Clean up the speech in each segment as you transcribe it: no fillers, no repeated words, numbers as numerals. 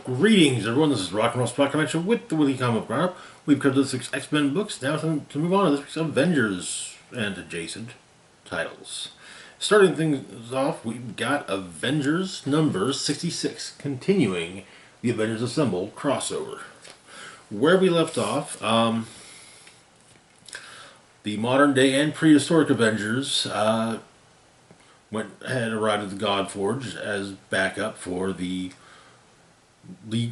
Greetings, everyone. This is Rock and Roll Spot Convention with the Wiki Comic Roundup. We've covered this week's X-Men books. Now to move on to this week's Avengers and adjacent titles. Starting things off, we've got Avengers number 66, continuing the Avengers Assemble crossover. Where we left off, the modern day and prehistoric Avengers had arrived at the Godforge as backup for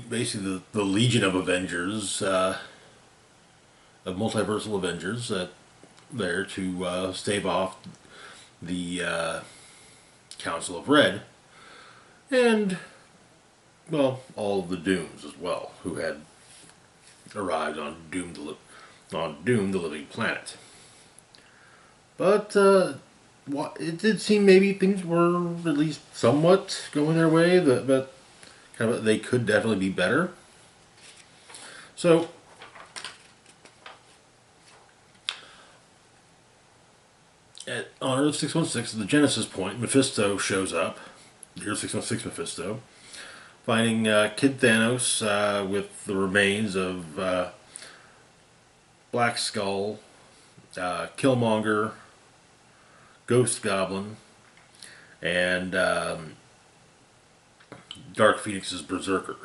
basically the Legion of Avengers, of multiversal Avengers, there to stave off the Council of Red, and, well, all of the Dooms as well, who had arrived on Doom, the Living Planet. But it did seem maybe things were at least somewhat going their way, but they could definitely be better. So, on Earth 616, the Genesis Point, Mephisto shows up. Earth 616 Mephisto, finding Kid Thanos with the remains of Black Skull, Killmonger, Ghost Goblin, and Dark Phoenix's Berserker.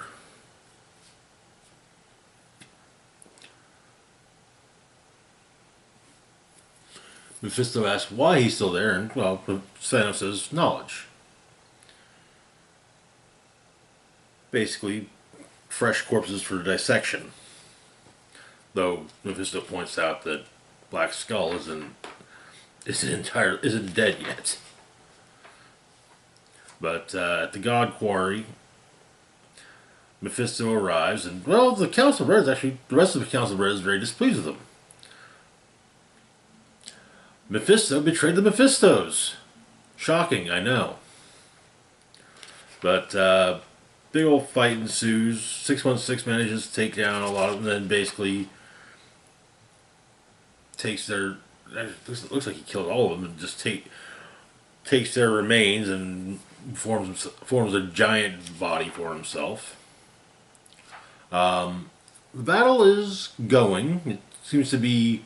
Mephisto asks why he's still there, and, well, Thanos says knowledge. Basically, fresh corpses for dissection. Though Mephisto points out that Black Skull isn't dead yet. But at the God Quarry, Mephisto arrives, and, well, the Council of Red the rest of the Council of Red is very displeased with him. Mephisto betrayed the Mephistos. Shocking, I know. But big old fight ensues. 616 manages to take down a lot of them, and then basically takes their... It looks like he killed all of them, and just takes their remains and forms a giant body for himself. The battle is going. It seems to be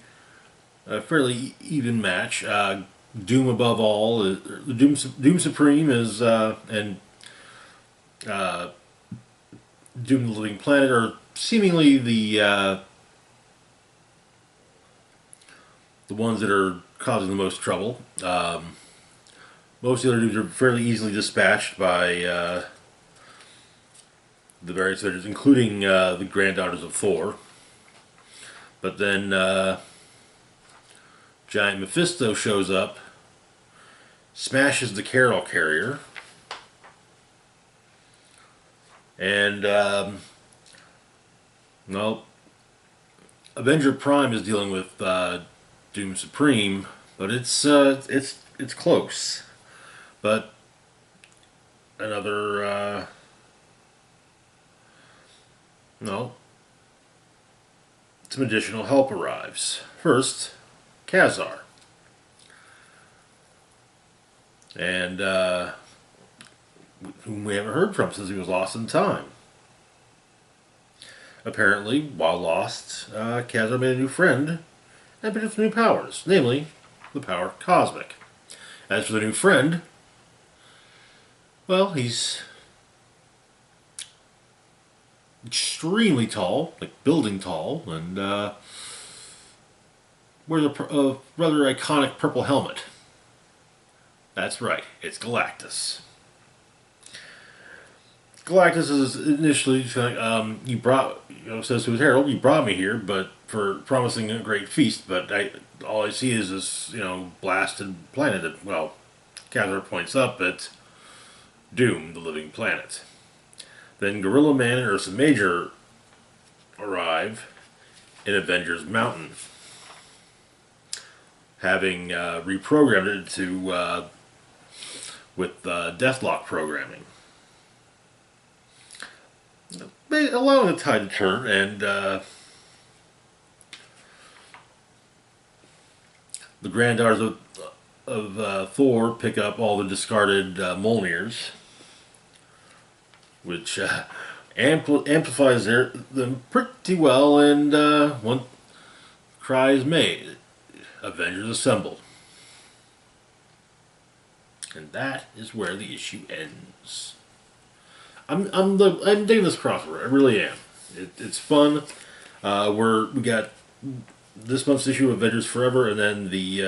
a fairly even match. Doom above all, Doom Supreme is, and Doom the Living Planet are seemingly the ones that are causing the most trouble. Most of the other dudes are fairly easily dispatched by the various Avengers, including the granddaughters of Thor. But then Giant Mephisto shows up, smashes the Carol Carrier, and well, Avenger Prime is dealing with Doom Supreme, but it's close. But another some additional help arrives. First, Kazar. And whom we haven't heard from since he was lost in time. Apparently, while lost, Kazar made a new friend and picked up some new powers, namely the power Cosmic. As for the new friend, well, he's extremely tall, like building tall, and wears a rather iconic purple helmet. That's right, it's Galactus. Galactus is initially says to his herald, "You brought me here, but for promising a great feast, but all I see is this, blasted planet that, well, Kazar points up at Doom, the Living Planet." Then Gorilla Man and Ursa Major arrive in Avengers Mountain, having reprogrammed it to with Deathlock programming, allowing the tide to turn, and the granddaughters of Thor pick up all the discarded Mjolnirs, which amplifies them pretty well, and one cry is made. Avengers assemble. And that is where the issue ends. I'm digging this crossover. I really am. It's fun. We got this month's issue of Avengers Forever, and then the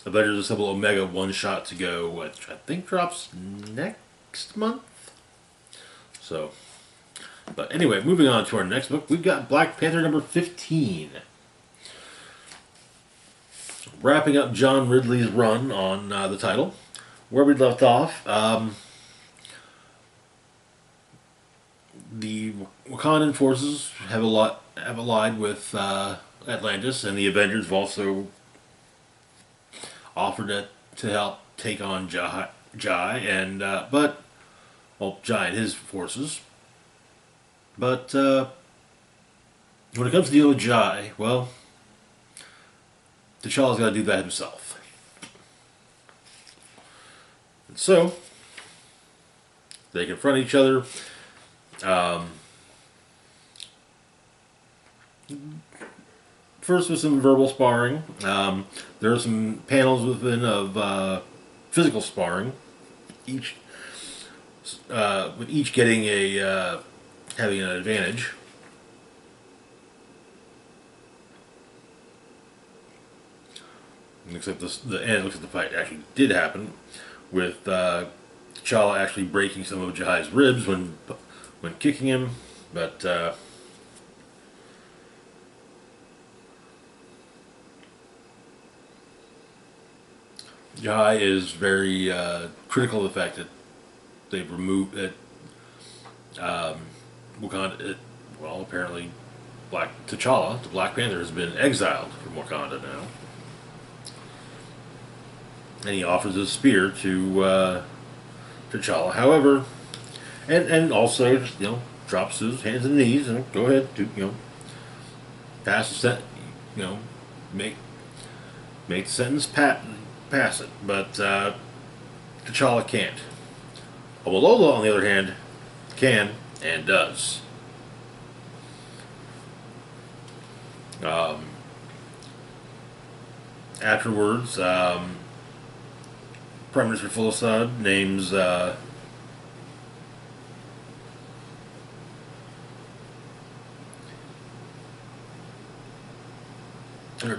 Avengers Assemble Omega one shot to go, which I think drops next month. So, but anyway, moving on to our next book, we've got Black Panther number 15. Wrapping up John Ridley's run on the title, where we left off. The Wakandan forces have allied with Atlantis, and the Avengers have also offered to help take on Jai and Jai and his forces. But when it comes to dealing with Jai, well, T'Challa's got to do that himself. And so they confront each other. First with some verbal sparring. There are some panels within of physical sparring. With each getting having an advantage. Except the end looks like the fight actually did happen, with T'Challa actually breaking some of Jai's ribs when kicking him, but Jai is very critical of the fact that they've removed that Wakanda. Well, apparently, T'Challa, the Black Panther, has been exiled from Wakanda now. And he offers his spear to T'Challa. However, and also drops his hands and knees and go ahead to pass the sentence, make the sentence pass it. But T'Challa can't. Omolola, on the other hand, can and does. Afterwards, Prime Minister Fulasad names or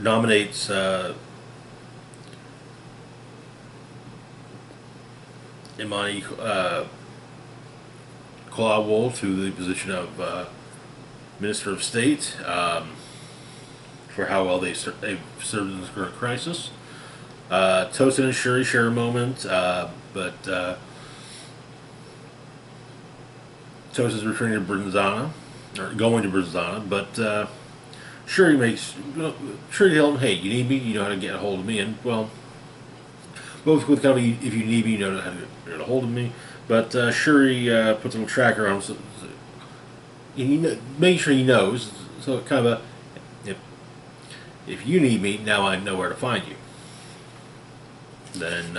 nominates Imani Kolawole to the position of Minister of State for how well they've served in this current crisis. Tosin and Shuri share a moment, but Tosin's returning to Brinzana, or going to Brinzana, but Shuri tells him, hey, you need me, you know how to get a hold of me, and, well, both with company, if you need me, you know how to get a hold of me, but Shuri puts a little tracker on him, so making sure he knows, so kind of if you need me, now I know where to find you. Then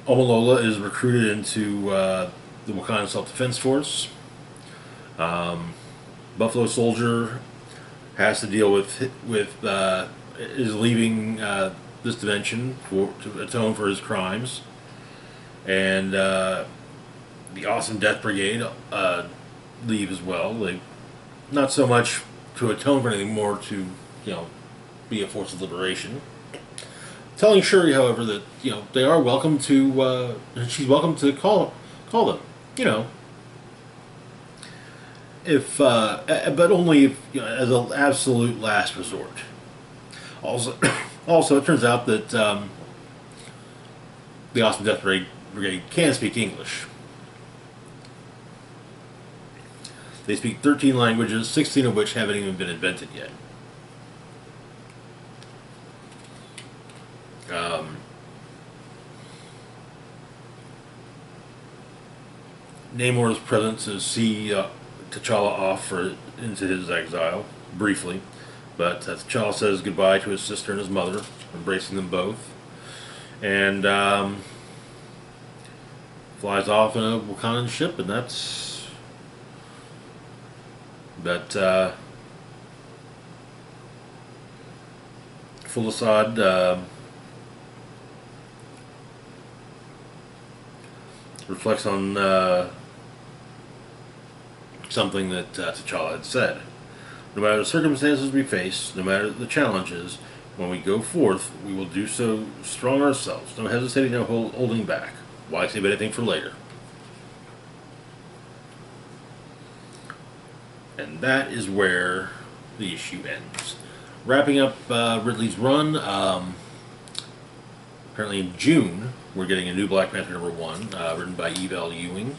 Omolola is recruited into the Wakanda Self-Defense Force. Buffalo Soldier has to deal with is leaving this dimension to atone for his crimes, and the Awesome Death Brigade leave as well. They not so much to atone for anything, more to be a force of liberation. Telling Shuri, however, that they are welcome to. She's welcome to call them. If but only if, as an absolute last resort. Also, it turns out that the Awesome Death Brigade can speak English. They speak 13 languages, 16 of which haven't even been invented yet. Namor's presence to see T'Challa off into his exile, briefly. But T'Challa says goodbye to his sister and his mother, embracing them both. And flies off in a Wakandan ship, and that's that. Full Assad reflects on something that T'Challa had said. No matter the circumstances we face, no matter the challenges, when we go forth, we will do so strong ourselves, no hesitating, no holding back. Why save anything for later? And that is where the issue ends. Wrapping up Ridley's run, apparently in June, we're getting a new Black Panther #1, written by Eve Ewing.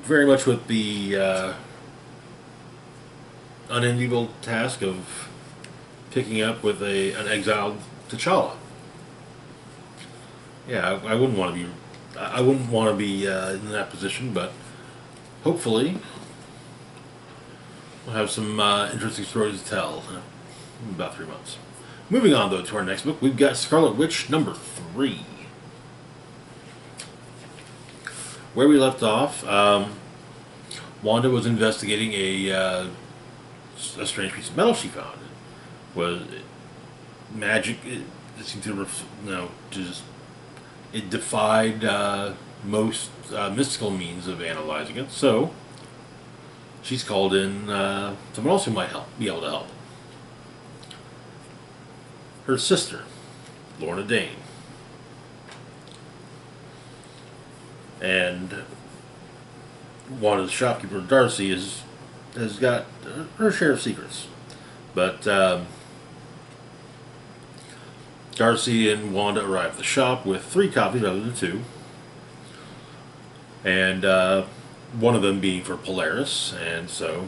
Very much with the unenviable task of picking up with an exiled T'Challa. Yeah, I wouldn't want to be. I wouldn't want to be in that position, but hopefully we'll have some interesting stories to tell in about 3 months. Moving on, though, to our next book, we've got Scarlet Witch #3. Where we left off, Wanda was investigating a strange piece of metal she found. Was magic? It seemed to, just it defied most mystical means of analyzing it. So she's called in someone else who might be able to help. Her sister, Lorna Dane. And Wanda's shopkeeper, Darcy, has got her share of secrets. But Darcy and Wanda arrive at the shop with 3 copies rather than 2. And one of them being for Polaris, and so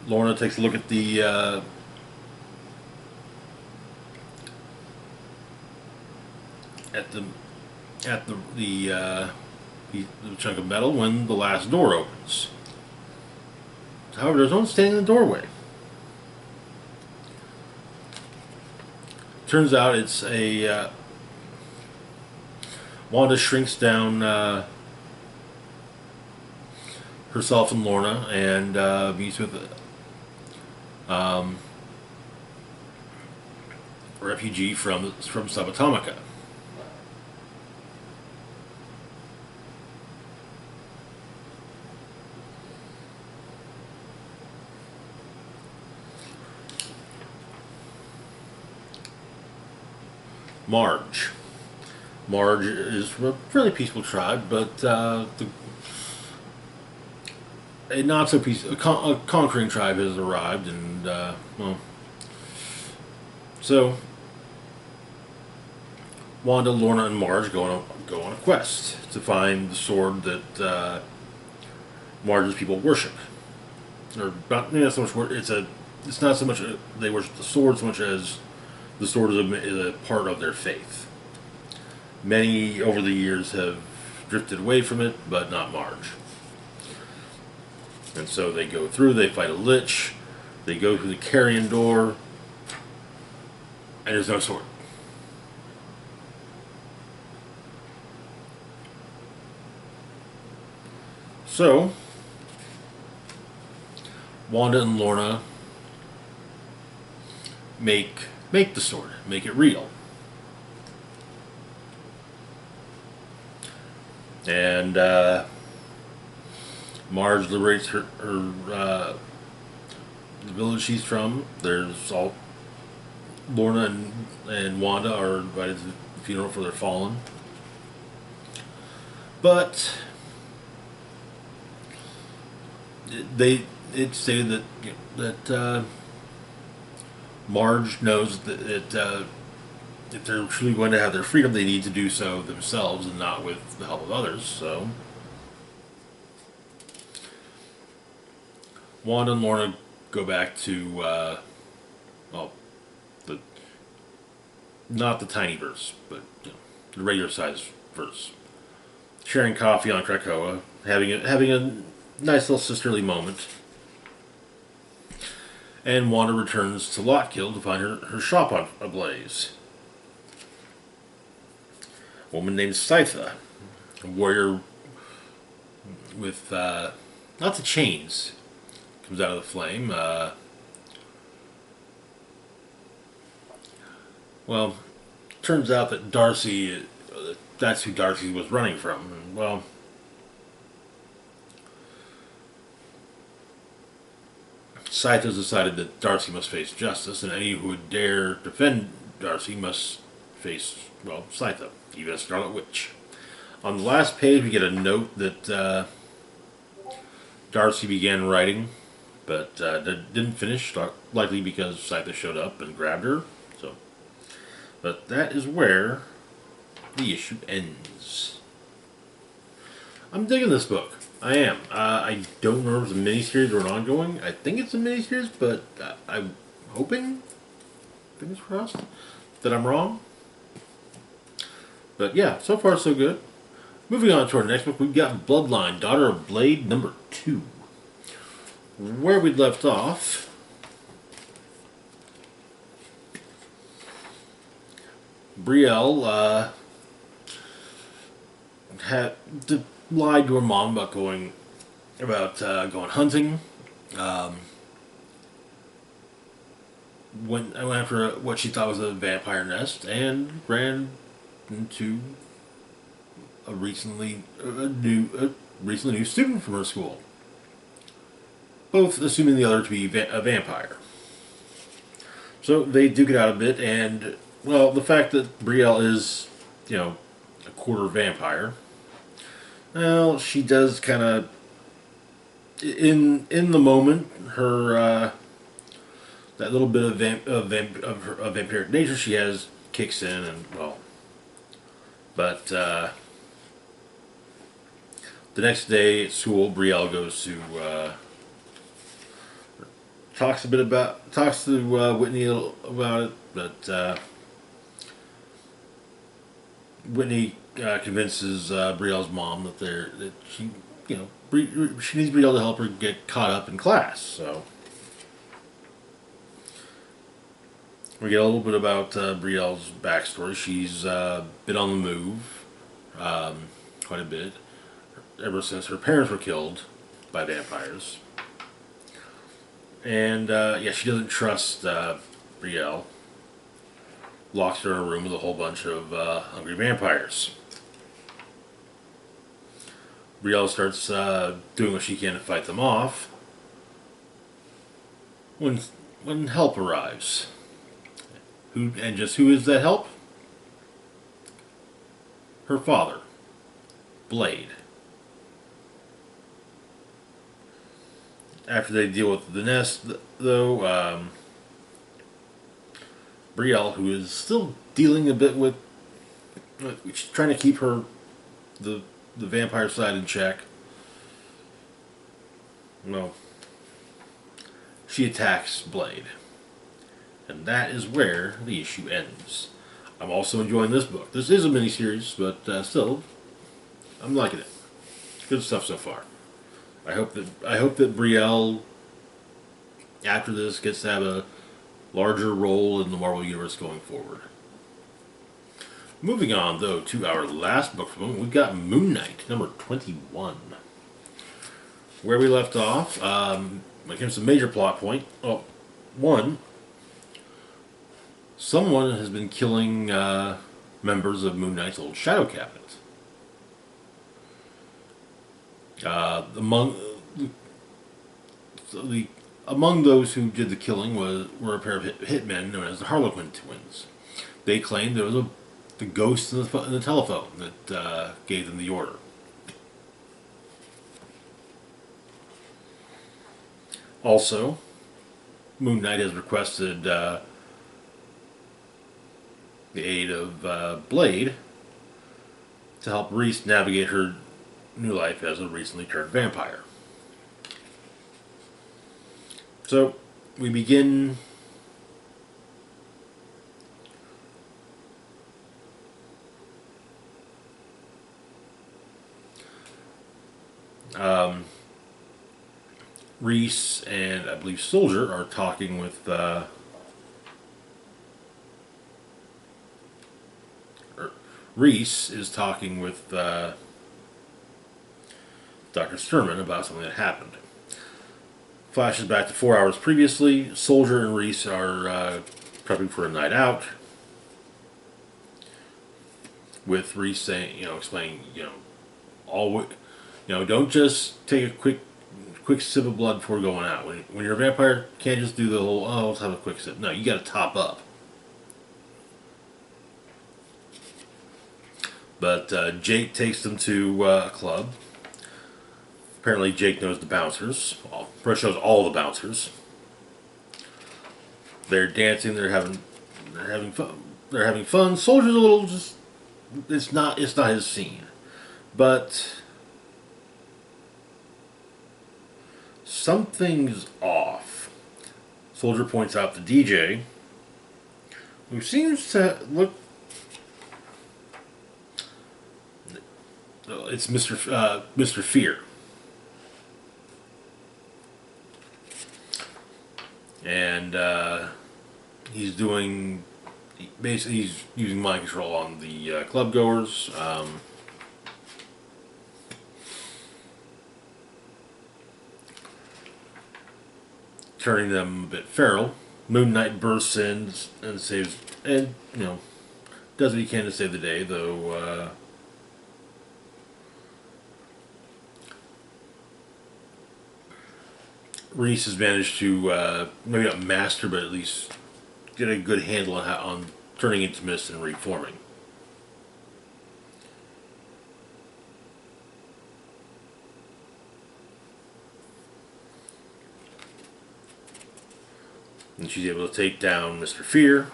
Lorna takes a look at the chunk of metal when the last door opens. However, there's no one standing in the doorway. Turns out it's a Wanda shrinks down herself and Lorna and meets with a refugee from Subatomica. Marge is from a fairly peaceful tribe, but a not so peaceful, a conquering tribe has arrived, and so Wanda, Lorna, and Marge go on a quest to find the sword that Marge's people worship. Or not so much. It's not so much they worship the sword so much as the sword is a part of their faith. Many over the years have drifted away from it, but not Marge. And so they go through, they fight a lich, they go through the carrion door, and there's no sword. So, Wanda and Lorna make the sword, make it real. And Marge liberates her the village she's from. There's all Lorna and Wanda are invited to the funeral for their fallen. But it's stated that Marge knows that if they're truly going to have their freedom, they need to do so themselves and not with the help of others. So Wanda and Lorna go back to not the tiny verse, but the regular size verse, sharing coffee on Krakoa, having a nice little sisterly moment. and Wanda returns to Lockkill to find her shop ablaze. A woman named Scytha, a warrior with lots of chains, comes out of the flame. Well, turns out that Darcy, that's who Darcy was running from. And, well, Scytha decided that Darcy must face justice, and any who would dare defend Darcy must face, well, Scytha, even a Scarlet Witch. On the last page, we get a note that Darcy began writing, but didn't finish, likely because Scytha showed up and grabbed her. So, but that is where the issue ends. I'm digging this book. I am. I don't remember if it's a miniseries or an ongoing. I think it's a miniseries, but I'm hoping, fingers crossed, that I'm wrong. But yeah, so far so good. Moving on to our next book, we've got Bloodline, Daughter of Blade, number 2. Where we left off, Brielle had lied to her mom about going hunting. Went after what she thought was a vampire nest and ran into a recently new student from her school. Both assuming the other to be a vampire. So they duke it out a bit, and well, the fact that Brielle is, a quarter vampire. Well, she does kind of, in the moment, her that little bit of vampiric nature she has kicks in, and well, but the next day at school, Brielle goes to talks to Whitney about it, but Whitney convinces Brielle's mom that she needs Brielle to help her get caught up in class. So we get a little bit about Brielle's backstory. She's been on the move quite a bit ever since her parents were killed by vampires. And she doesn't trust Brielle. Locks her in a room with a whole bunch of hungry vampires. Brielle starts doing what she can to fight them off. When help arrives. Who is that help? Her father, Blade. After they deal with the nest, though, Brielle, who is still dealing a bit with, she's trying to keep the vampire side in check. Well, she attacks Blade. And that is where the issue ends. I'm also enjoying this book. This is a miniseries, but still, I'm liking it. Good stuff so far. I hope that Brielle, after this, gets to have a larger role in the Marvel Universe going forward. Moving on, though, to our last book for the moment, we've got Moon Knight, number 21. Where we left off, when it comes to major plot point, one, someone has been killing members of Moon Knight's old Shadow Cabinet. Among those who did the killing were a pair of hitmen known as the Harlequin twins. They claimed there was the ghost in the telephone that gave them the order. Also, Moon Knight has requested the aid of Blade to help Reese navigate her new life as a recently turned vampire. So, we begin Reese and I believe Soldier are talking with Reese is talking with Dr. Sturman about something that happened. Flashes back to 4 hours previously. Soldier and Reese are prepping for a night out. With Reese saying, explaining, don't just take a quick sip of blood before going out. When you're a vampire, you can't just do the whole, let's have a quick sip. No, you got to top up. But Jake takes them to a club. Apparently, Jake knows the bouncers. Well, first shows all the bouncers. They're dancing. They're having fun. They're having fun. Soldier's a little just. It's not his scene, but something's off. Soldier points out the DJ, who seems to look. It's Mr. Fear. And he's using mind control on the club goers. Turning them a bit feral. Moon Knight bursts in and saves, and does what he can to save the day, though. Reese has managed to maybe not master, but at least get a good handle on turning into mist and reforming. And she's able to take down Mr. Fear.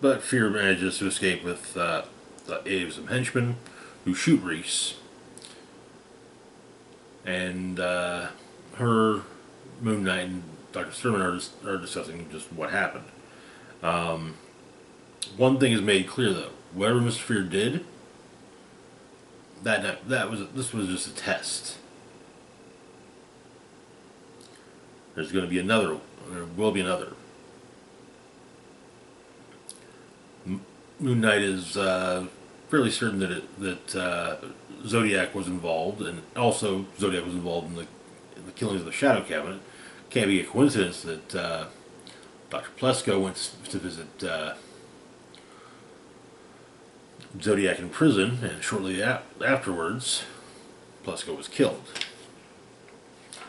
But Fear manages to escape with the aid of some henchmen who shoot Reese. And her, Moon Knight, and Dr. Sturman are discussing just what happened. One thing is made clear, though. Whatever Mr. Fear did, this was just a test. There's going to be another. There will be another. Moon Knight is fairly certain that Zodiac was involved, and also Zodiac was involved in the killings of the Shadow Cabinet. Can't be a coincidence that Dr. Plesko went to visit Zodiac in prison, and shortly afterwards, Plesko was killed.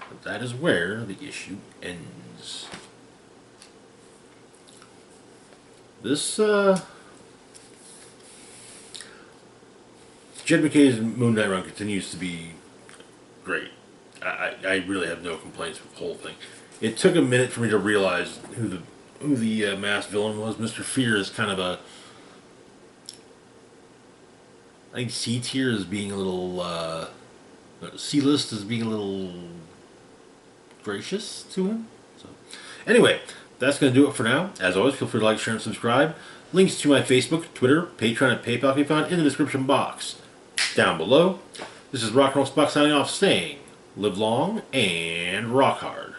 But that is where the issue ends. This Jed McKay's Moon Knight run continues to be great. I really have no complaints with the whole thing. It took a minute for me to realize who the masked villain was. Mr. Fear is kind of a. I think C tier is being a little. C list is being a little gracious to him. So, anyway, that's going to do it for now. As always, feel free to like, share, and subscribe. Links to my Facebook, Twitter, Patreon, and PayPal can be found in the description box down below. This is Rock and Roll Spock signing off, saying, live long and rock hard.